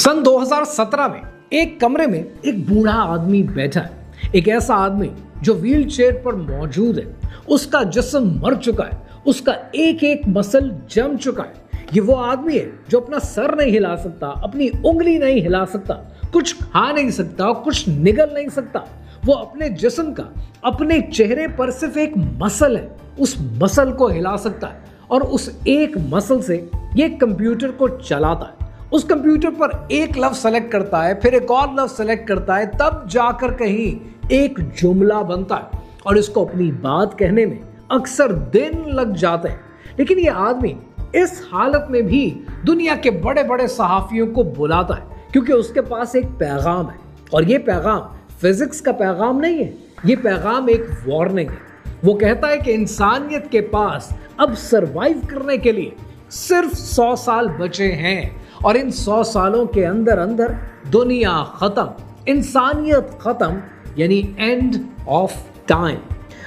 सन 2017 में एक कमरे में एक बूढ़ा आदमी बैठा है। एक ऐसा आदमी जो व्हील चेयर पर मौजूद है। उसका जिस्म मर चुका है, उसका एक एक मसल जम चुका है। ये वो आदमी है जो अपना सर नहीं हिला सकता, अपनी उंगली नहीं हिला सकता, कुछ खा नहीं सकता, कुछ निगल नहीं सकता। वो अपने जिस्म का, अपने चेहरे पर सिर्फ एक मसल है, उस मसल को हिला सकता है और उस एक मसल से ये कंप्यूटर को चलाता है। उस कंप्यूटर पर एक लफ्ज सेलेक्ट करता है, फिर एक और लफ्ज सेलेक्ट करता है, तब जाकर कहीं एक जुमला बनता है और इसको अपनी बात कहने में अक्सर दिन लग जाते हैं। लेकिन ये आदमी इस हालत में भी दुनिया के बड़े बड़े सहाफियों को बुलाता है क्योंकि उसके पास एक पैगाम है और ये पैगाम फिजिक्स का पैगाम नहीं है, ये पैगाम एक वार्निंग है। वो कहता है कि इंसानियत के पास अब सरवाइव करने के लिए सिर्फ 100 साल बचे हैं और इन 100 सालों के अंदर अंदर दुनिया खत्म, इंसानियत खत्म, यानी एंड ऑफ टाइम।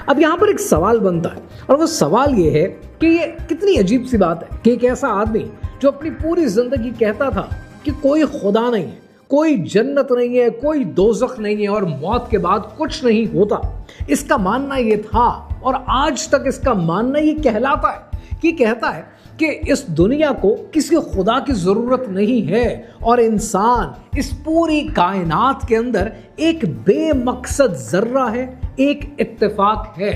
अब यहां पर एक सवाल बनता है और वो सवाल ये है कि ये कितनी अजीब सी बात है कि एक ऐसा आदमी जो अपनी पूरी जिंदगी कहता था कि कोई खुदा नहीं है, कोई जन्नत नहीं है, कोई दोज़ख नहीं है और मौत के बाद कुछ नहीं होता, इसका मानना ये था और आज तक इसका मानना ये कहलाता है कि कहता है कि इस दुनिया को किसी खुदा की जरूरत नहीं है और इंसान इस पूरी कायनात के अंदर एक बेमकसद जर्रा है, एक इत्तेफाक है।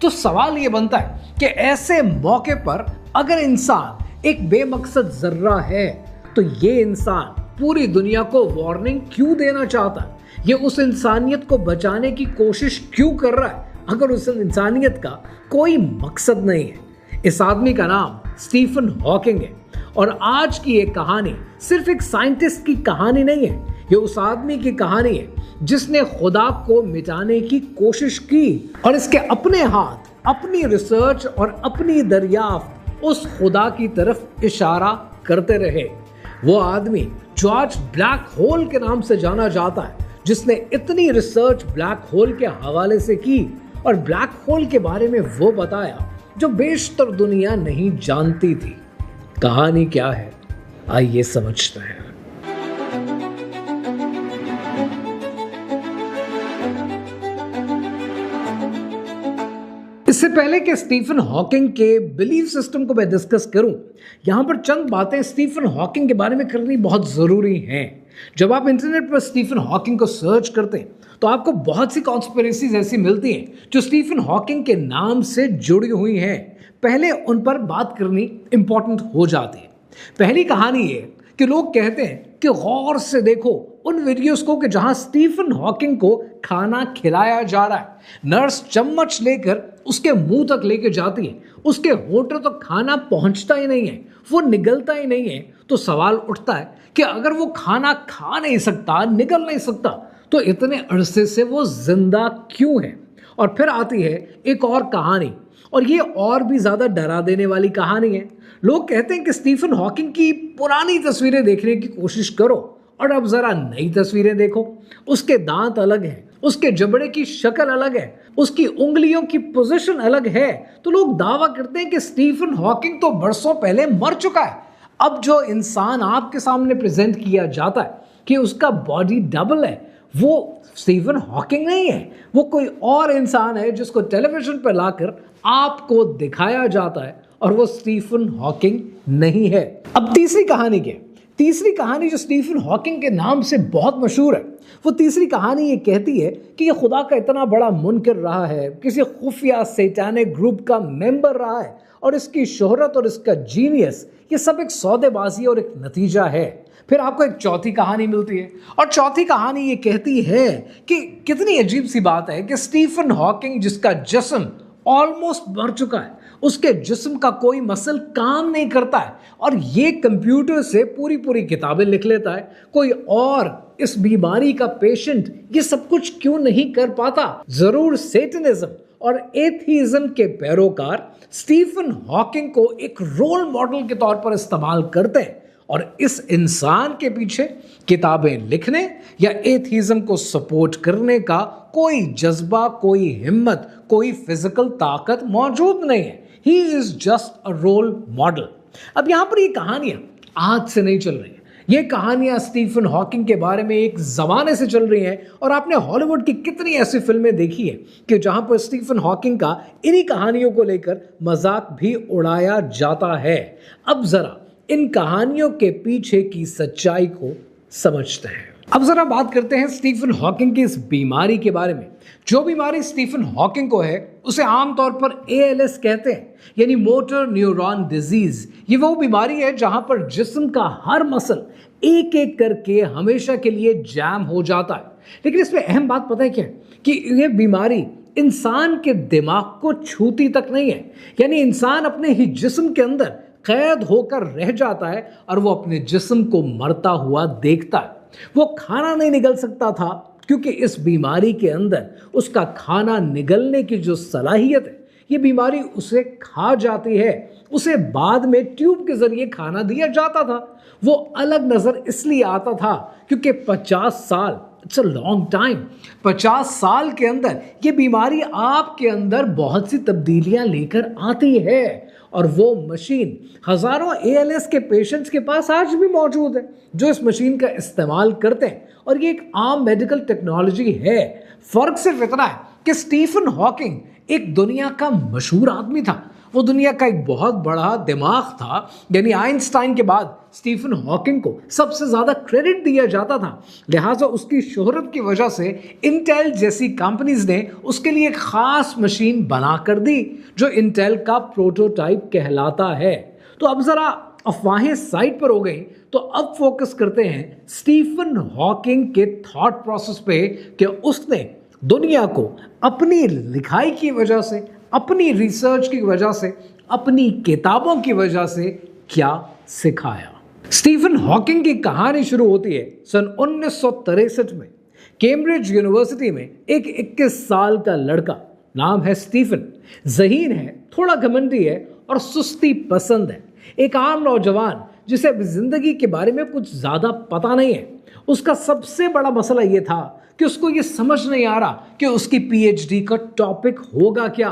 तो सवाल ये बनता है कि ऐसे मौके पर अगर इंसान एक बेमकसद जर्रा है तो ये इंसान पूरी दुनिया को वार्निंग क्यों देना चाहता है? ये उस इंसानियत को बचाने की कोशिश क्यों कर रहा है अगर उस इंसानियत का कोई मकसद नहीं है? इस आदमी का नाम स्टीफन हॉकिंग है और आज की ये कहानी सिर्फ एक साइंटिस्ट की कहानी नहीं है, ये उस आदमी की कहानी है जिसने खुदा को मिटाने की कोशिश की और इसके अपने हाथ, अपनी रिसर्च और अपनी दरियाफ्त उस खुदा की तरफ इशारा करते रहे। वो आदमी जो आज ब्लैक होल के नाम से जाना जाता है, जिसने इतनी रिसर्च ब्लैक होल के हवाले से की और ब्लैक होल के बारे में वो बताया जो बेशतर दुनिया नहीं जानती थी। कहानी क्या है, आइए समझते हैं। इससे पहले कि स्टीफन हॉकिंग के बिलीफ सिस्टम को मैं डिस्कस करूं, यहां पर चंद बातें स्टीफन हॉकिंग के बारे में करनी बहुत जरूरी हैं। जब आप इंटरनेट पर स्टीफन हॉकिंग को सर्च करते हैं तो आपको बहुत सी कॉन्स्पिरेसीज ऐसी मिलती हैं जो स्टीफन हॉकिंग के नाम से जुड़ी हुई हैं। पहले उन पर बात करनी इंपॉर्टेंट हो जाती है। पहली कहानी ये कि लोग कहते हैं कि गौर से देखो उन वीडियोस को कि जहां स्टीफन हॉकिंग को खाना खिलाया जा रहा है। नर्स चम्मच लेकर उसके मुंह तक लेके जाती है, उसके होठों तक खाना पहुंचता ही नहीं है, वो निगलता ही नहीं है। तो सवाल उठता है कि अगर वो खाना खा नहीं सकता, निगल नहीं सकता, तो इतने अरसे से वो जिंदा क्यों है? और फिर आती है एक और कहानी और ये और भी ज्यादा डरा देने वाली कहानी है। लोग कहते हैं कि स्टीफन हॉकिंग की पुरानी तस्वीरें देखने की कोशिश करो और अब जरा नई तस्वीरें देखो। उसके दांत अलग हैं, उसके जबड़े की शक्ल अलग है, उसकी उंगलियों की पोजीशन अलग है। तो लोग दावा करते हैं कि स्टीफन हॉकिंग तो बरसों पहले मर चुका है। अब जो इंसान आपके सामने प्रेजेंट किया जाता है कि उसका बॉडी डबल है, वो स्टीफन हॉकिंग नहीं है, वो कोई और इंसान है जिसको टेलीविजन पर लाकर आपको दिखाया जाता है और वो स्टीफन हॉकिंग नहीं है। अब तीसरी कहानी जो स्टीफन हॉकिंग के नाम से बहुत मशहूर है, वो तीसरी कहानी ये कहती है कि ये खुदा का इतना बड़ा मुनकर रहा है, किसी खुफिया सैतानिक ग्रुप का मेंबर रहा है और इसकी शोहरत और इसका जीनियस ये सब एक सौदेबाजी और एक नतीजा है। फिर आपको एक चौथी कहानी मिलती है और चौथी कहानी ये कहती है कि कितनी अजीब सी बात है कि स्टीफन हॉकिंग जिसका जिस्म ऑलमोस्ट मर चुका है, उसके जिस्म का कोई मसल काम नहीं करता है और ये कंप्यूटर से पूरी पूरी किताबें लिख लेता है। कोई और इस बीमारी का पेशेंट ये सब कुछ क्यों नहीं कर पाता? जरूर सेटनिज्म और एथीज्म के पैरोकार स्टीफन हॉकिंग को एक रोल मॉडल के तौर पर इस्तेमाल करते हैं और इस इंसान के पीछे किताबें लिखने या एथीज्म को सपोर्ट करने का कोई जज्बा, कोई हिम्मत, कोई फिजिकल ताकत मौजूद नहीं है। He is just a role model. अब यहां पर ये कहानियां आज से नहीं चल रही है, ये कहानियां स्टीफन हॉकिंग के बारे में एक जमाने से चल रही हैं और आपने हॉलीवुड की कितनी ऐसी फिल्में देखी हैं कि जहां पर स्टीफन हॉकिंग का इन्हीं कहानियों को लेकर मजाक भी उड़ाया जाता है। अब जरा इन कहानियों के पीछे की सच्चाई को समझते हैं। अब जरा बात करते हैं स्टीफन हॉकिंग की इस बीमारी के बारे में। जो बीमारी स्टीफन हॉकिंग को है उसे आमतौर पर ALS कहते हैं, यानी मोटर न्यूरॉन डिजीज। ये वो बीमारी है जहां पर जिस्म का हर मसल एक एक करके हमेशा के लिए जैम हो जाता है। लेकिन इसमें अहम बात पता है क्या है कि ये बीमारी इंसान के दिमाग को छूती तक नहीं है, यानी इंसान अपने ही जिस्म के अंदर कैद होकर रह जाता है और वो अपने जिस्म को मरता हुआ देखता है। वो खाना नहीं निगल सकता था क्योंकि इस बीमारी के अंदर उसका खाना निगलने की जो सलाहियत है, ये बीमारी उसे खा जाती है। उसे बाद में ट्यूब के जरिए खाना दिया जाता था। वो अलग नजर इसलिए आता था क्योंकि 50 साल, इट्स अ लॉन्ग टाइम, 50 साल के अंदर ये बीमारी आपके अंदर बहुत सी तब्दीलियां लेकर आती है। और वो मशीन हजारों ALS के पेशेंट्स के पास आज भी मौजूद है जो इस मशीन का इस्तेमाल करते हैं और ये एक आम मेडिकल टेक्नोलॉजी है। फर्क सिर्फ इतना है कि स्टीफन हॉकिंग एक दुनिया का मशहूर आदमी था। वो दुनिया का एक बहुत बड़ा दिमाग था, यानी आइंस्टाइन के बाद स्टीफन हॉकिंग को सबसे ज्यादा क्रेडिट दिया जाता था। लिहाजा उसकी शोहरत की वजह से इंटेल जैसी कंपनीज ने उसके लिए एक खास मशीन बना कर दी जो इंटेल का प्रोटोटाइप कहलाता है। तो अब जरा अफवाहें साइड पर हो गई, तो अब फोकस करते हैं स्टीफन हॉकिंग के थॉट प्रोसेस पे कि उसने दुनिया को अपनी लिखाई की वजह से, अपनी रिसर्च की वजह से, अपनी किताबों की वजह से क्या सिखाया। स्टीफन हॉकिंग की कहानी शुरू होती है सन 1963 में। कैम्ब्रिज यूनिवर्सिटी में एक 21 साल का लड़का, नाम है स्टीफन, ज़हीन है, थोड़ा घमंडी है और सुस्ती पसंद है। एक आम नौजवान जिसे अब जिंदगी के बारे में कुछ ज्यादा पता नहीं है। उसका सबसे बड़ा मसला यह था कि उसको ये समझ नहीं आ रहा कि उसकी PhD का टॉपिक होगा क्या।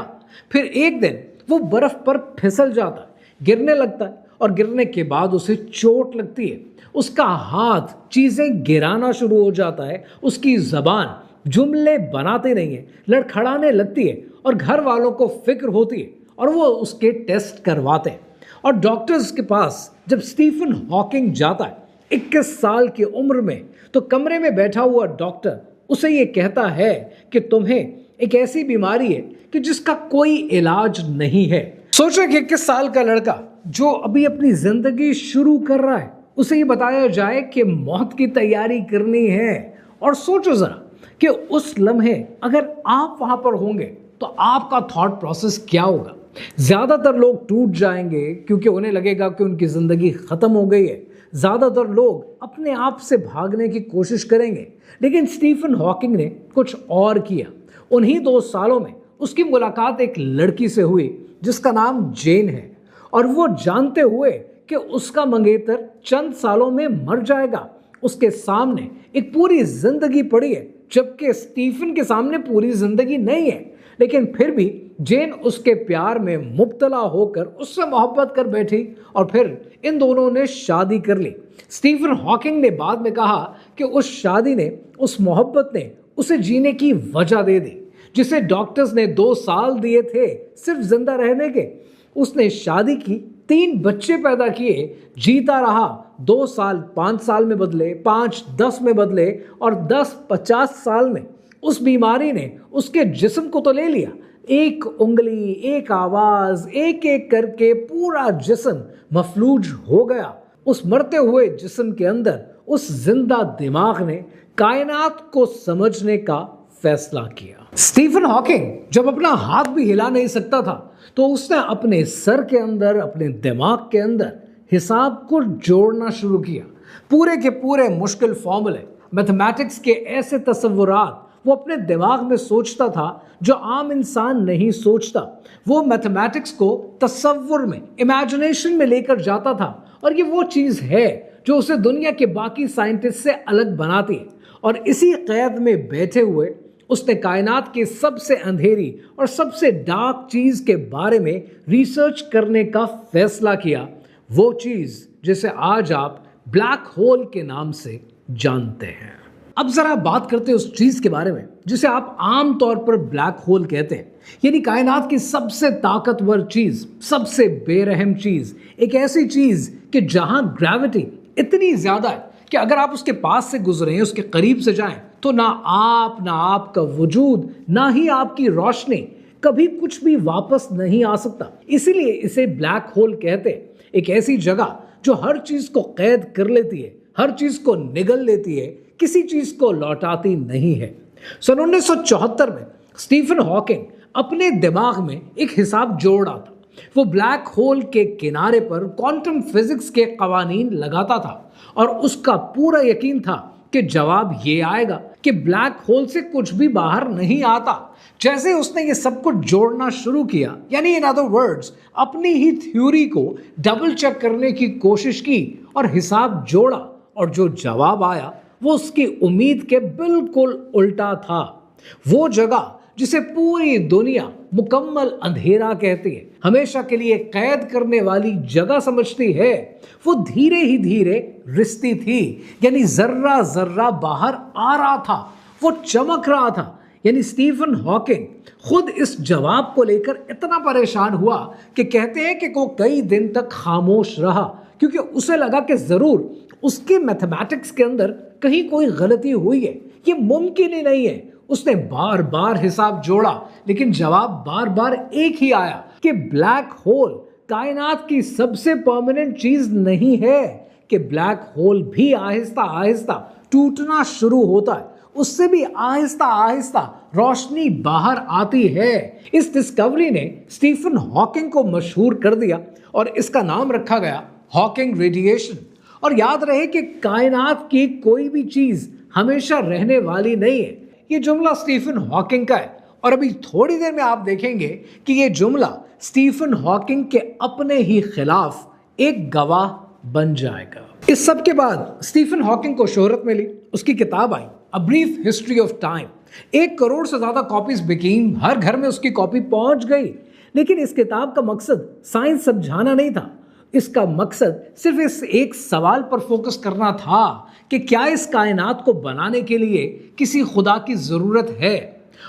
फिर एक दिन वो बर्फ पर फिसल जाता है, गिरने लगता है और गिरने के बाद उसे चोट लगती है। उसका हाथ चीजें गिराना शुरू हो जाता है, उसकी जबान जुमले बनाते नहीं है, लड़खड़ाने लगती है और घर वालों को फिक्र होती है और वो उसके टेस्ट करवाते हैं। और डॉक्टर्स के पास जब स्टीफन हॉकिंग जाता है 21 साल की उम्र में, तो कमरे में बैठा हुआ डॉक्टर उसे ये कहता है कि तुम्हें एक ऐसी बीमारी है कि जिसका कोई इलाज नहीं है। सोचो कि 21 साल का लड़का जो अभी अपनी जिंदगी शुरू कर रहा है, उसे ये बताया जाए कि मौत की तैयारी करनी है। और सोचो जरा कि उस लम्हे अगर आप वहां पर होंगे तो आपका थॉट प्रोसेस क्या होगा। ज्यादातर लोग टूट जाएंगे क्योंकि उन्हें लगेगा कि उनकी जिंदगी खत्म हो गई है। ज्यादातर लोग अपने आप से भागने की कोशिश करेंगे, लेकिन स्टीफन हॉकिंग ने कुछ और किया। उन्हीं 2 सालों में उसकी मुलाकात एक लड़की से हुई जिसका नाम जेन है, और वो जानते हुए कि उसका मंगेतर चंद सालों में मर जाएगा, उसके सामने एक पूरी जिंदगी पड़ी है, जबकि स्टीफन के सामने पूरी जिंदगी नहीं है। लेकिन फिर भी जेन उसके प्यार में मुब्तला होकर उससे मोहब्बत कर बैठी और फिर इन दोनों ने शादी कर ली। स्टीफन हॉकिंग ने बाद में कहा कि उस शादी ने, उस मोहब्बत ने उसे जीने की वजह दे दी, जिसे डॉक्टर्स ने 2 साल दिए थे सिर्फ जिंदा रहने के। उसने शादी की, 3 बच्चे पैदा किए, जीता रहा। 2 साल 5 साल में बदले, 5 10 में बदले और 10 50 साल में उस बीमारी ने उसके जिस्म को तो ले लिया। एक उंगली, एक आवाज, एक एक करके पूरा जिस्म मफलूज हो गया। उस मरते हुए जिस्म के अंदर उस जिंदा दिमाग ने कायनात को समझने का फैसला किया। स्टीफन हॉकिंग जब अपना हाथ भी हिला नहीं सकता था, तो उसने अपने सर के अंदर, अपने दिमाग के अंदर हिसाब को जोड़ना शुरू किया। पूरे के पूरे मुश्किल फॉर्मूले, मैथमेटिक्स के ऐसे तस्वुरात वो अपने दिमाग में सोचता था जो आम इंसान नहीं सोचता। वो मैथमेटिक्स को तस्वुर में, इमेजिनेशन में लेकर जाता था, और ये वो चीज़ है जो उसे दुनिया के बाकी साइंटिस्ट से अलग बनाती है। और इसी कैद में बैठे हुए उसने कायनात की सबसे अंधेरी और सबसे डार्क चीज़ के बारे में रिसर्च करने का फैसला किया। वो चीज़ जिसे आज आप ब्लैक होल के नाम से जानते हैं। अब जरा बात करते हैं उस चीज के बारे में जिसे आप आमतौर पर ब्लैक होल कहते हैं, यानी कायनात की सबसे ताकतवर चीज, सबसे बेरहम चीज, एक ऐसी चीज कि जहां ग्रेविटी इतनी ज्यादा है कि अगर आप उसके पास से गुजरें, उसके करीब से जाएं, तो ना आपका वजूद, ना ही आपकी रोशनी, कभी कुछ भी वापस नहीं आ सकता। इसीलिए इसे ब्लैक होल कहते हैं। एक ऐसी जगह जो हर चीज को कैद कर लेती है, हर चीज को निगल लेती है, किसी चीज को लौटाती नहीं है। सन 1974 में स्टीफन हॉकिंग अपने दिमाग में एक हिसाब जोड़ रहा था। वो ब्लैक होल के किनारे पर क्वांटम फिजिक्स के कवानीन लगाता था और उसका पूरा यकीन था कि जवाब ये आएगा कि ब्लैक होल से कुछ भी बाहर नहीं आता। जैसे उसने ये सब कुछ जोड़ना शुरू किया, यानी इन अदर वर्ड्स अपनी ही थ्योरी को डबल चेक करने की कोशिश की और हिसाब जोड़ा, और जो जवाब आया वो उसकी उम्मीद के बिल्कुल उल्टा था। वो जगह जिसे पूरी दुनिया मुकम्मल अंधेरा कहती है, हमेशा के लिए कैद करने वाली जगह समझती है, वो धीरे ही धीरे रिश्ती थी, यानी जर्रा जर्रा बाहर आ रहा था, वो चमक रहा था। यानी स्टीफन हॉकिंग खुद इस जवाब को लेकर इतना परेशान हुआ कि कहते हैं कि वो कई दिन तक खामोश रहा, क्योंकि उसे लगा कि जरूर उसके मैथमेटिक्स के अंदर कहीं कोई गलती हुई है, ये मुमकिन ही नहीं है। उसने बार बार हिसाब जोड़ा, लेकिन जवाब बार बार एक ही आया कि ब्लैक होल कायनात की सबसे परमानेंट चीज नहीं है, कि ब्लैक होल भी आहिस्ता आहिस्ता टूटना शुरू होता है, उससे भी आहिस्ता आहिस्ता रोशनी बाहर आती है। इस डिस्कवरी ने स्टीफन हॉकिंग को मशहूर कर दिया और इसका नाम रखा गया हॉकिंग रेडिएशन। और याद रहे कि कायनात की कोई भी चीज हमेशा रहने वाली नहीं है। ये जुमला स्टीफन हॉकिंग का है, और अभी थोड़ी देर में आप देखेंगे कि ये जुमला स्टीफन हॉकिंग के अपने ही खिलाफ एक गवाह बन जाएगा। इस सब के बाद स्टीफन हॉकिंग को शोहरत मिली, उसकी किताब आई a brief history of time. 1 crore से ज्यादा कॉपीज बिकी, हर घर में उसकी कॉपी पहुंच गई। लेकिन इस किताब का मकसद साइंस समझाना नहीं था, इसका मकसद सिर्फ इस एक सवाल पर फोकस करना था कि क्या इस कायनात को बनाने के लिए किसी खुदा की जरूरत है।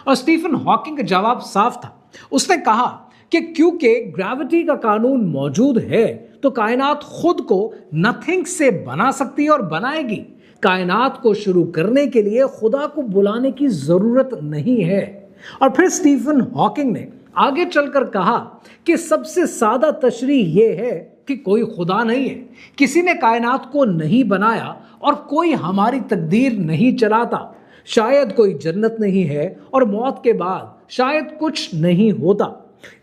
और स्टीफन हॉकिंग का जवाब साफ था। उसने कहा कि क्योंकि ग्रेविटी का कानून मौजूद है तो कायनात खुद को नथिंग से बना सकती है और बनाएगी। कायनात को शुरू करने के लिए खुदा को बुलाने की जरूरत नहीं है। और फिर स्टीफन हॉकिंग ने आगे चलकर कहा कि सबसे सादा तशरीह यह है कि कोई खुदा नहीं है, किसी ने कायनात को नहीं बनाया और कोई हमारी तकदीर नहीं चलाता। शायद कोई जन्नत नहीं है और मौत के बाद शायद कुछ नहीं होता।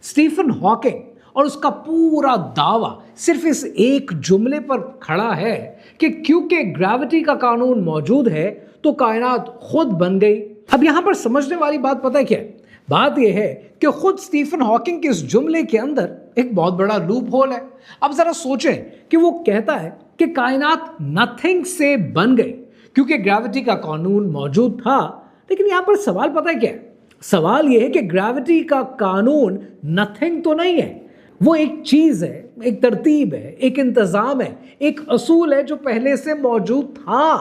स्टीफन हॉकिंग और उसका पूरा दावा सिर्फ इस एक जुमले पर खड़ा है कि क्योंकि ग्रेविटी का कानून मौजूद है तो कायनात खुद बन गई। अब यहां पर समझने वाली बात पता है क्या है? बात यह है कि खुद स्टीफन हॉकिंग के इस जुमले के अंदर एक बहुत बड़ा लूप होल है। अब जरा सोचें कि वो कहता है कि कायनात नथिंग से बन गई क्योंकि ग्रेविटी का कानून मौजूद था, लेकिन यहां पर सवाल पता है क्या है? सवाल यह है कि ग्रेविटी का कानून नथिंग तो नहीं है, वो एक चीज है, एक तरतीब है, एक इंतजाम है, एक असूल है जो पहले से मौजूद था।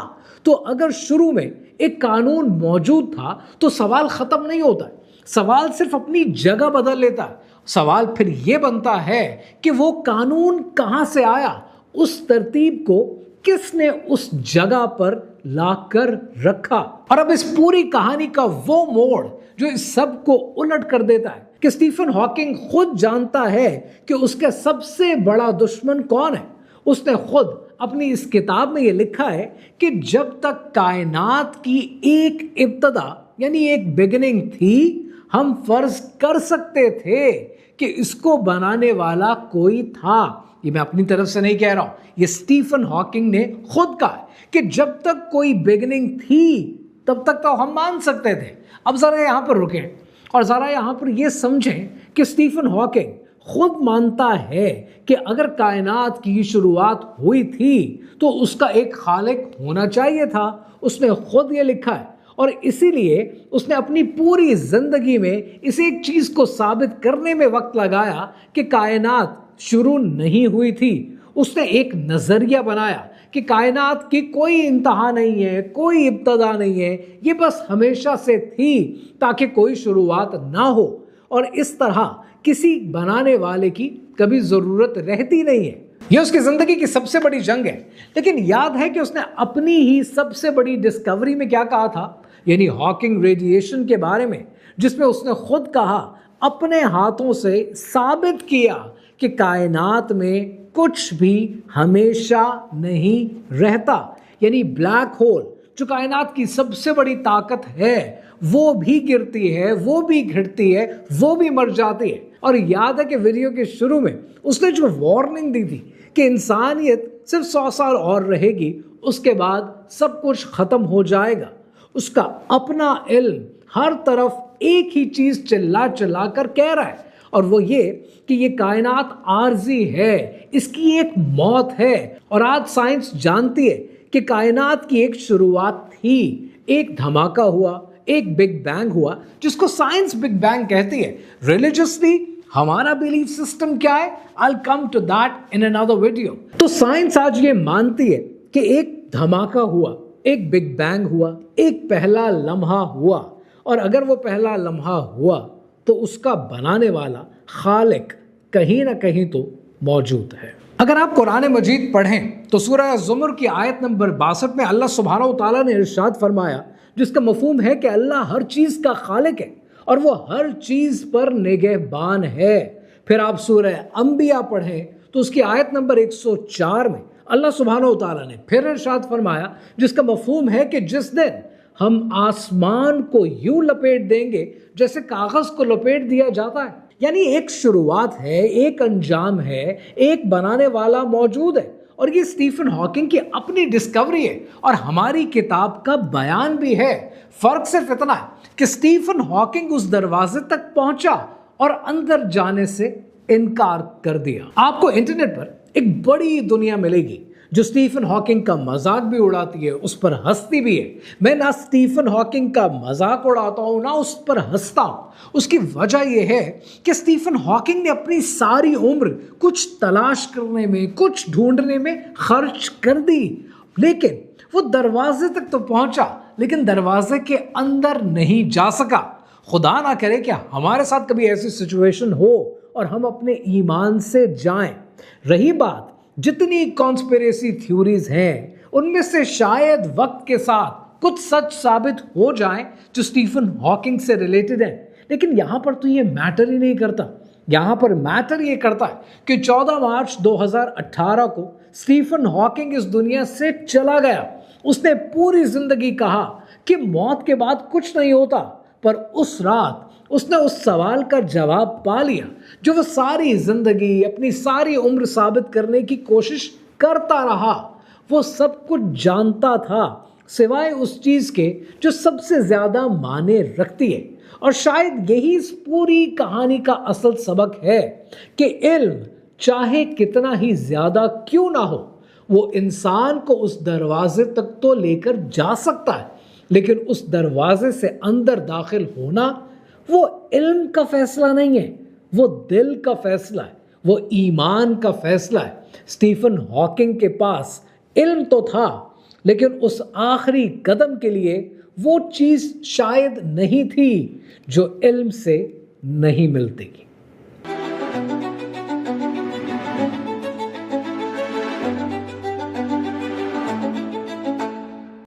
तो अगर शुरू में एक कानून मौजूद था तो सवाल खत्म नहीं होता है, सवाल सिर्फ अपनी जगह बदल लेता है। सवाल फिर यह बनता है कि वो कानून कहां से आया, उस तरतीब को किसने उस जगह पर लाकर रखा। और अब इस पूरी कहानी का वो मोड़ जो इस सब को उलट कर देता है कि स्टीफन हॉकिंग खुद जानता है कि उसका सबसे बड़ा दुश्मन कौन है। उसने खुद अपनी इस किताब में यह लिखा है कि जब तक कायनात की एक इब्तदा यानी एक बिगिनिंग थी, हम फर्ज कर सकते थे कि इसको बनाने वाला कोई था। ये मैं अपनी तरफ से नहीं कह रहा हूं, ये स्टीफन हॉकिंग ने खुद कहा कि जब तक कोई बिगिनिंग थी तब तक तो हम मान सकते थे। अब जरा यहां पर रुकें और जरा यहां पर यह समझें कि स्टीफन हॉकिंग खुद मानता है कि अगर कायनात की शुरुआत हुई थी तो उसका एक खालिक होना चाहिए था। उसने खुद ये लिखा है और इसीलिए उसने अपनी पूरी जिंदगी में इस एक चीज को साबित करने में वक्त लगाया कि कायनात शुरू नहीं हुई थी। उसने एक नजरिया बनाया कि कायनात की कोई इंतहा नहीं है, कोई इब्तदा नहीं है, ये बस हमेशा से थी ताकि कोई शुरुआत ना हो, और इस तरह किसी बनाने वाले की कभी ज़रूरत रहती नहीं है। यह उसकी ज़िंदगी की सबसे बड़ी जंग है। लेकिन याद है कि उसने अपनी ही सबसे बड़ी डिस्कवरी में क्या कहा था, यानी हॉकिंग रेडिएशन के बारे में, जिसमें उसने खुद कहा, अपने हाथों से साबित किया कि कायनात में कुछ भी हमेशा नहीं रहता। यानी ब्लैक होल जो कायनात की सबसे बड़ी ताकत है, वो भी गिरती है, वो भी घिरती है, वो भी मर जाती है। और याद है कि वीडियो के शुरू में उसने जो वार्निंग दी थी कि इंसानियत सिर्फ 100 साल और रहेगी, उसके बाद सब कुछ खत्म हो जाएगा। उसका अपना इल्म हर तरफ एक ही चीज चिल्ला चिल्ला कर कह रहा है, और वो ये कि ये कायनात आर्जी है, इसकी एक मौत है। और आज साइंस जानती है कि कायनात की एक शुरुआत थी, एक धमाका हुआ, एक बिग बैंग हुआ, जिसको साइंस बिग बैंग कहती है। रिलीजियसली हमारा बिलीफ सिस्टम क्या है, I will come to that in another video. तो साइंस आज ये मानती है कि एक धमाका हुआ, एक बिग बैंग हुआ, एक पहला लम्हा हुआ, और अगर वो पहला लम्हा हुआ तो उसका बनाने वाला खालिक कहीं ना कहीं तो मौजूद है। अगर आप कुरान मजीद पढ़ें तो सूरह ज़ुमर की आयत नंबर 62 में अल्लाह सुब्हानहू तआला ने इरशाद फरमाया, जिसका मफहूम है कि अल्लाह हर चीज़ का खालिक है और वो हर चीज़ पर निगहबान है। फिर आप सूरह अंबिया पढ़ें तो उसकी आयत नंबर 104 में अल्लाह सुब्हानहू तआला ने फिर इरशाद फरमाया, जिसका मफहूम है कि जिस दिन हम आसमान को यूं लपेट देंगे जैसे कागज को लपेट दिया जाता है। यानी एक शुरुआत है, एक अंजाम है, एक बनाने वाला मौजूद है। और ये स्टीफन हॉकिंग की अपनी डिस्कवरी है और हमारी किताब का बयान भी है। फर्क सिर्फ इतना है कि स्टीफन हॉकिंग उस दरवाजे तक पहुंचा और अंदर जाने से इनकार कर दिया। आपको इंटरनेट पर एक बड़ी दुनिया मिलेगी जो स्टीफन हॉकिंग का मजाक भी उड़ाती है, उस पर हंसती भी है। मैं ना स्टीफन हॉकिंग का मजाक उड़ाता हूं, ना उस पर हंसता हूं। उसकी वजह यह है कि स्टीफन हॉकिंग ने अपनी सारी उम्र कुछ तलाश करने में, कुछ ढूंढने में खर्च कर दी, लेकिन वो दरवाजे तक तो पहुंचा, लेकिन दरवाजे के अंदर नहीं जा सका। खुदा ना करे कि हमारे साथ कभी ऐसी सिचुएशन हो और हम अपने ईमान से जाएं। रही बात जितनी कॉन्स्पिरेसी थ्योरीज हैं, उनमें से शायद वक्त के साथ कुछ सच साबित हो जाएं जो स्टीफन हॉकिंग से रिलेटेड है, लेकिन यहां पर तो ये मैटर ही नहीं करता। यहां पर मैटर ये करता है कि 14 मार्च 2018 को स्टीफन हॉकिंग इस दुनिया से चला गया। उसने पूरी जिंदगी कहा कि मौत के बाद कुछ नहीं होता, पर उस रात उसने उस सवाल का जवाब पा लिया जो वो सारी जिंदगी, अपनी सारी उम्र साबित करने की कोशिश करता रहा। वो सब कुछ जानता था सिवाय उस चीज के जो सबसे ज्यादा माने रखती है। और शायद यही इस पूरी कहानी का असल सबक है कि इल्म चाहे कितना ही ज्यादा क्यों ना हो, वो इंसान को उस दरवाजे तक तो लेकर जा सकता है, लेकिन उस दरवाजे से अंदर दाखिल होना वो इल्म का फैसला नहीं है, वो दिल का फैसला है, वो ईमान का फैसला है। स्टीफन हॉकिंग के पास इल्म तो था, लेकिन उस आखिरी कदम के लिए वो चीज शायद नहीं थी जो इल्म से नहीं मिलती।